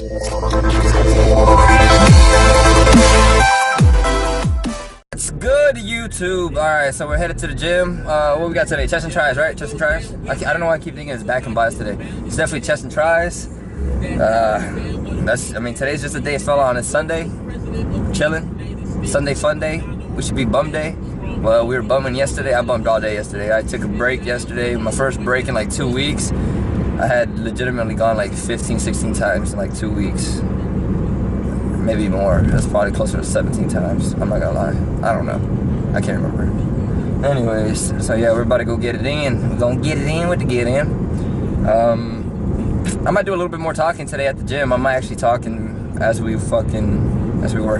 It's good, YouTube. Alright, so we're headed to the gym. What we got today? Chest and tries, right? Chest and tries? I don't know why I keep thinking it's back and biceps today. It's definitely chest and tries. Today's just a day it fell on. It's Sunday. Chilling. Sunday fun day. We should be bum day. Well, we were bumming yesterday. I bummed all day yesterday. I took a break yesterday. My first break in like 2 weeks. I had legitimately gone like 15, 16 times in like 2 weeks. Maybe more. That's probably closer to 17 times. I'm not gonna lie. I don't know. I can't remember. Anyways, so yeah, we're about to go get it in. We're gonna get it in with the get in. I might do a little bit more talking today at the gym. I might actually talking as we work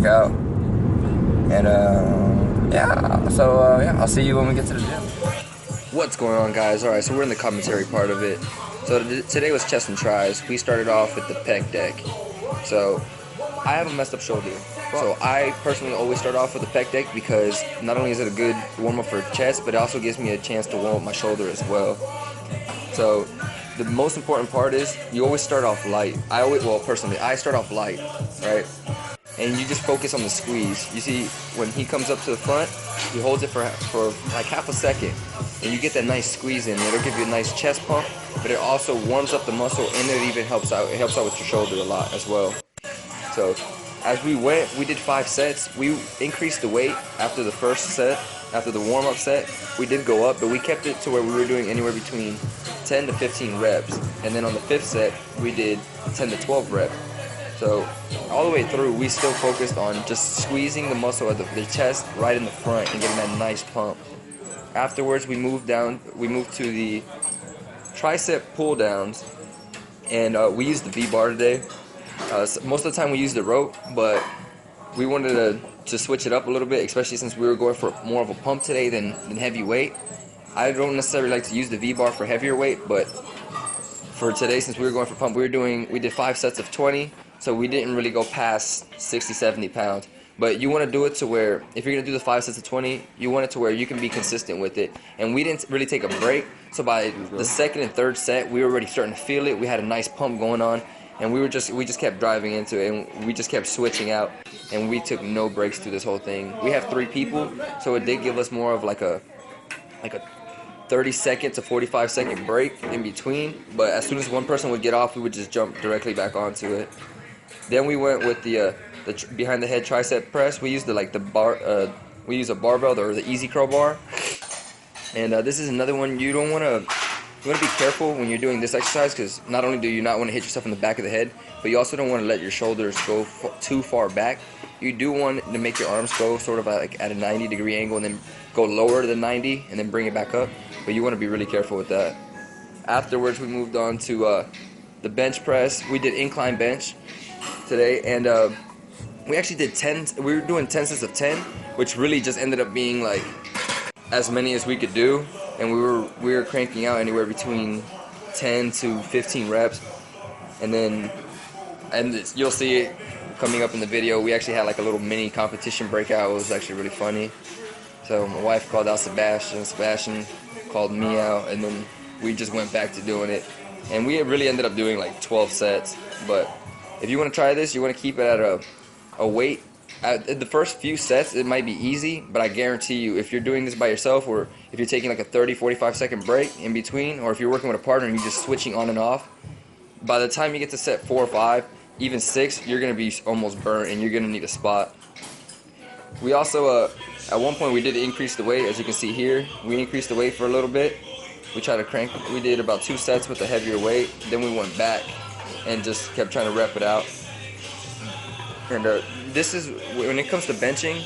out. And yeah, I'll see you when we get to the gym. What's going on, guys? Alright, so we're in the commentary part of it. So today was chest and tries. We started off with the pec deck. So I have a messed up shoulder. So I personally always start off with the pec deck because not only is it a good warm-up for chest, but it also gives me a chance to warm up my shoulder as well. So the most important part is you always start off light. Personally, I start off light, right? And you just focus on the squeeze. You see, when he comes up to the front, he holds it for like half a second, and you get that nice squeeze in. It'll give you a nice chest pump, but it also warms up the muscle, and it even helps out. It helps out with your shoulder a lot as well. So as we went, we did 5 sets. We increased the weight after the first set. After the warm-up set, we did go up, but we kept it to where we were doing anywhere between 10 to 15 reps. And then on the 5th set, we did 10 to 12 reps. So all the way through, we still focused on just squeezing the muscle of the chest right in the front and getting that nice pump. Afterwards, we moved to the tricep pull downs, and we used the V-bar today. Most of the time we used the rope, but we wanted to switch it up a little bit, especially since we were going for more of a pump today than heavy weight. I don't necessarily like to use the V-bar for heavier weight, but for today, since we were going for pump, we did 5 sets of 20, so we didn't really go past 60, 70 pounds. But you want to do it to where, if you're going to do the 5 sets of 20, you want it to where you can be consistent with it. And we didn't really take a break, so by the 2nd and 3rd set, we were already starting to feel it. We had a nice pump going on, and we just kept driving into it, and we just kept switching out, and we took no breaks through this whole thing. We have 3 people, so it did give us more of like a 30-second to 45-second break in between, but as soon as one person would get off, we would just jump directly back onto it. Then we went with the behind the head tricep press. We used we use a barbell or the easy curl bar, and this is another one you want to be careful when you're doing this exercise, because not only do you not want to hit yourself in the back of the head, but you also don't want to let your shoulders go too far back. You do want to make your arms go sort of at a 90-degree angle and then go lower than 90 and then bring it back up, but you want to be really careful with that. Afterwards, we moved on to the bench press. We did incline bench today, and we actually did 10. We were doing 10 sets of 10, which really just ended up being like as many as we could do, and we were cranking out anywhere between 10 to 15 reps, and you'll see it coming up in the video. We actually had like a little mini competition breakout. It was actually really funny. So my wife called out Sebastian called me out, and then we just went back to doing it, and we really ended up doing like 12 sets. But if you want to try this, you want to keep it at a weight. At the first few sets, it might be easy, but I guarantee you, if you're doing this by yourself, or if you're taking like a 30-45 second break in between, or if you're working with a partner and you're just switching on and off, by the time you get to set 4 or 5, even 6, you're going to be almost burnt, and you're going to need a spot. We also, at one point, we did increase the weight. As you can see here, we increased the weight for a little bit. We did about 2 sets with a heavier weight, then we went back and just kept trying to rep it out. And this is, when it comes to benching,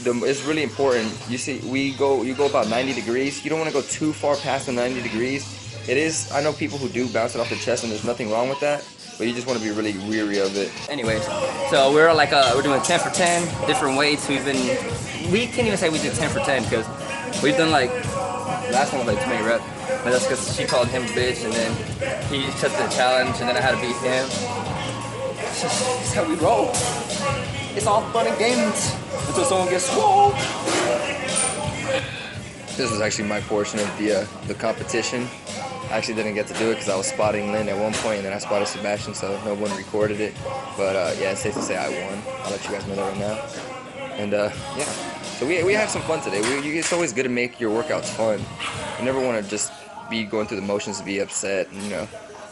it's really important. You see, you go about 90 degrees. You don't want to go too far past the 90 degrees. I know people who do bounce it off the chest, and there's nothing wrong with that, but you just want to be really weary of it. Anyways, so we're doing 10 for 10, different weights. We can't even say we did 10 for 10, because we've done like, last one was like 20 reps, but that's because she called him a bitch, and then he took the challenge, and then I had to beat him. That's how we roll. It's all fun and games until someone gets swole. This was actually my portion of the competition. I actually didn't get to do it because I was spotting Lynn at one point, and then I spotted Sebastian, so no one recorded it. But yeah, it's safe to say I won. I'll let you guys know that right now. And yeah, so we had some fun today. It's always good to make your workouts fun. You never want to just be going through the motions to be upset, you know,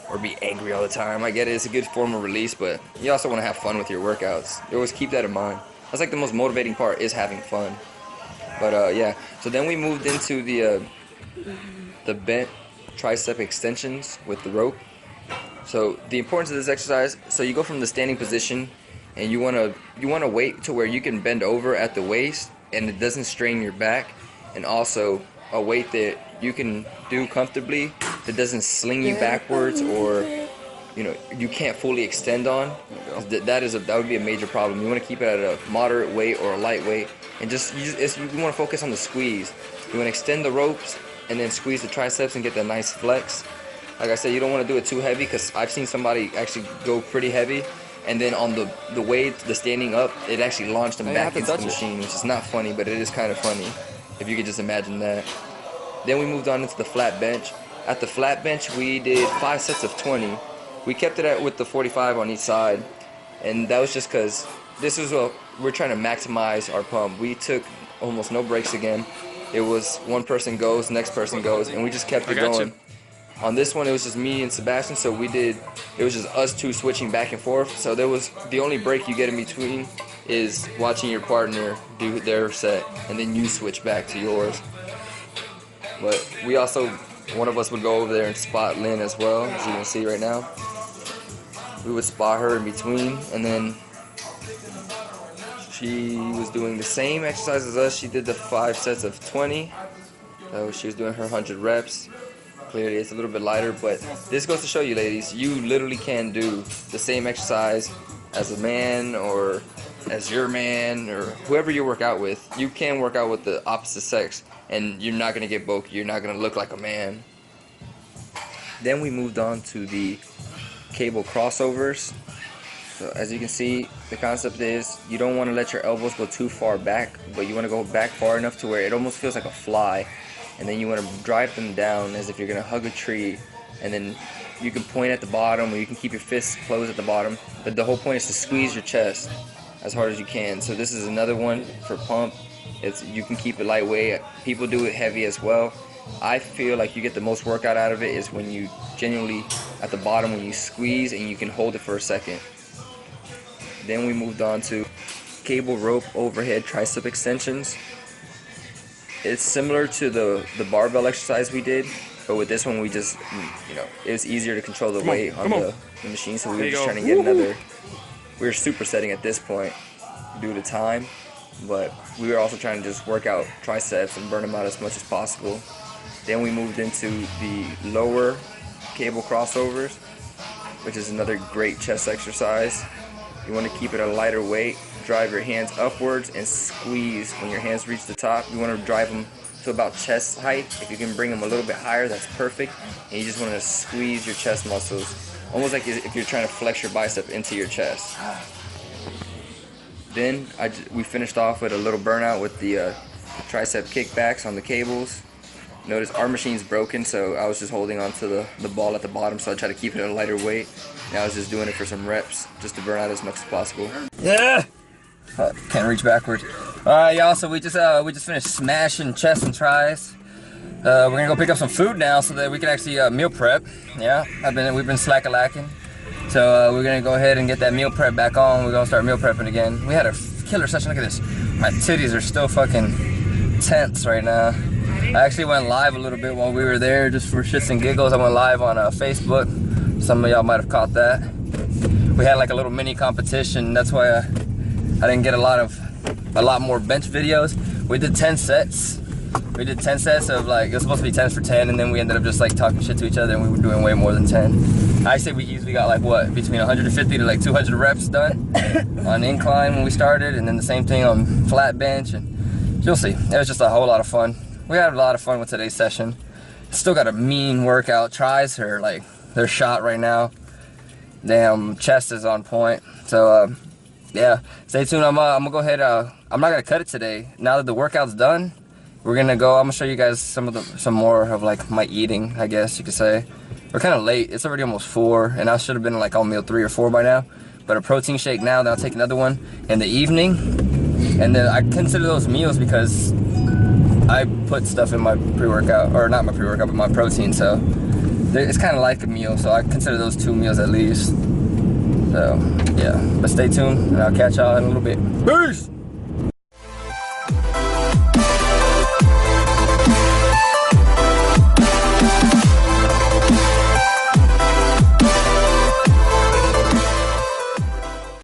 or be angry all the time. I get it, it's a good form of release, but you also want to have fun with your workouts. You always keep that in mind. That's like the most motivating part, is having fun. But yeah, so then we moved into the bent tricep extensions with the rope. So the importance of this exercise, so you go from the standing position, and you wanna wait to where you can bend over at the waist and it doesn't strain your back, and also a weight that you can do comfortably that doesn't sling you backwards, or you know, you can't fully extend on. That would be a major problem. You want to keep it at a moderate weight or a light weight, and you want to focus on the squeeze. You want to extend the ropes and then squeeze the triceps and get that nice flex. Like I said, you don't want to do it too heavy, because I've seen somebody actually go pretty heavy, and then on the weight, the standing up, it actually launched them back into the machine, which is not funny, but it is kind of funny if you could just imagine that. Then we moved on into the flat bench. At the flat bench, we did 5 sets of 20. We kept it with the 45 on each side, and that was just because we're trying to maximize our pump. We took almost no breaks again. It was one person goes, next person goes, and we just kept it going. On this one, it was just me and Sebastian, so it was just us two switching back and forth. So the only break you get in between is watching your partner do their set, and then you switch back to yours. But we also, one of us would go over there and spot Lynn as well, as you can see right now. We would spot her in between, and then she was doing the same exercise as us. She did the 5 sets of 20. So she was doing her 100 reps. Clearly it's a little bit lighter, but this goes to show you, ladies, you literally can do the same exercise as a man, or as your man, or whoever you work out with. You can work out with the opposite sex, and you're not going to get bulky. You're not going to look like a man. Then we moved on to the cable crossovers. So as you can see, the concept is you don't want to let your elbows go too far back, but you want to go back far enough to where it almost feels like a fly. And then you want to drive them down as if you're going to hug a tree. And then you can point at the bottom, or you can keep your fists closed at the bottom. But the whole point is to squeeze your chest as hard as you can. So this is another one for pump. You can keep it lightweight. People do it heavy as well. I feel like you get the most workout out of it is when you genuinely, at the bottom, when you squeeze and you can hold it for a second. Then we moved on to cable rope overhead tricep extensions. It's similar to the barbell exercise we did, but with this one we just, you know, it was easier to control the weight on the machine, so we were just trying to get another. We were supersetting at this point due to time, but we were also trying to just work out triceps and burn them out as much as possible. Then we moved into the lower cable crossovers, which is another great chest exercise. You want to keep it a lighter weight. Drive your hands upwards and squeeze. When your hands reach the top, you want to drive them to about chest height. If you can bring them a little bit higher, that's perfect. And you just want to squeeze your chest muscles, almost like if you're trying to flex your bicep into your chest. Then we finished off with a little burnout with the tricep kickbacks on the cables. Notice our machine's broken, so I was just holding on to the ball at the bottom, so I try to keep it at a lighter weight. And I was just doing it for some reps, just to burn out as much as possible. Yeah! Can't reach backwards. Alright, y'all, so we just finished smashing chest and tries. We're gonna go pick up some food now so that we can actually meal prep. Yeah, we've been slack-a-lacking. So we're gonna go ahead and get that meal prep back on. We're gonna start meal prepping again. We had a killer session. Look at this. My titties are still fucking tense right now. I actually went live a little bit while we were there, just for shits and giggles. I went live on Facebook. Some of y'all might have caught that. We had like a little mini competition. That's why I didn't get a lot more bench videos. We did 10 sets. We did 10 sets of like, it was supposed to be 10 for 10, and then we ended up just like talking shit to each other, and we were doing way more than 10. I say we easily got like what, between 150 to like 200 reps done on incline when we started, and then the same thing on flat bench, and you'll see. It was just a whole lot of fun. We had a lot of fun with today's session. Still got a mean workout. Tries are like, they're shot right now. Damn, chest is on point. So yeah, stay tuned. I'm gonna go ahead. I'm not gonna cut it today. Now that the workout's done, we're gonna go. I'm gonna show you guys some more of like my eating, I guess you could say. We're kind of late. It's already almost 4, and I should have been like on meal 3 or 4 by now. But a protein shake now, then I'll take another one in the evening. And then I consider those meals because I put stuff in my pre-workout, or not my pre-workout, but my protein. So it's kind of like a meal. So I consider those 2 meals at least. So yeah, but stay tuned, and I'll catch y'all in a little bit. Peace!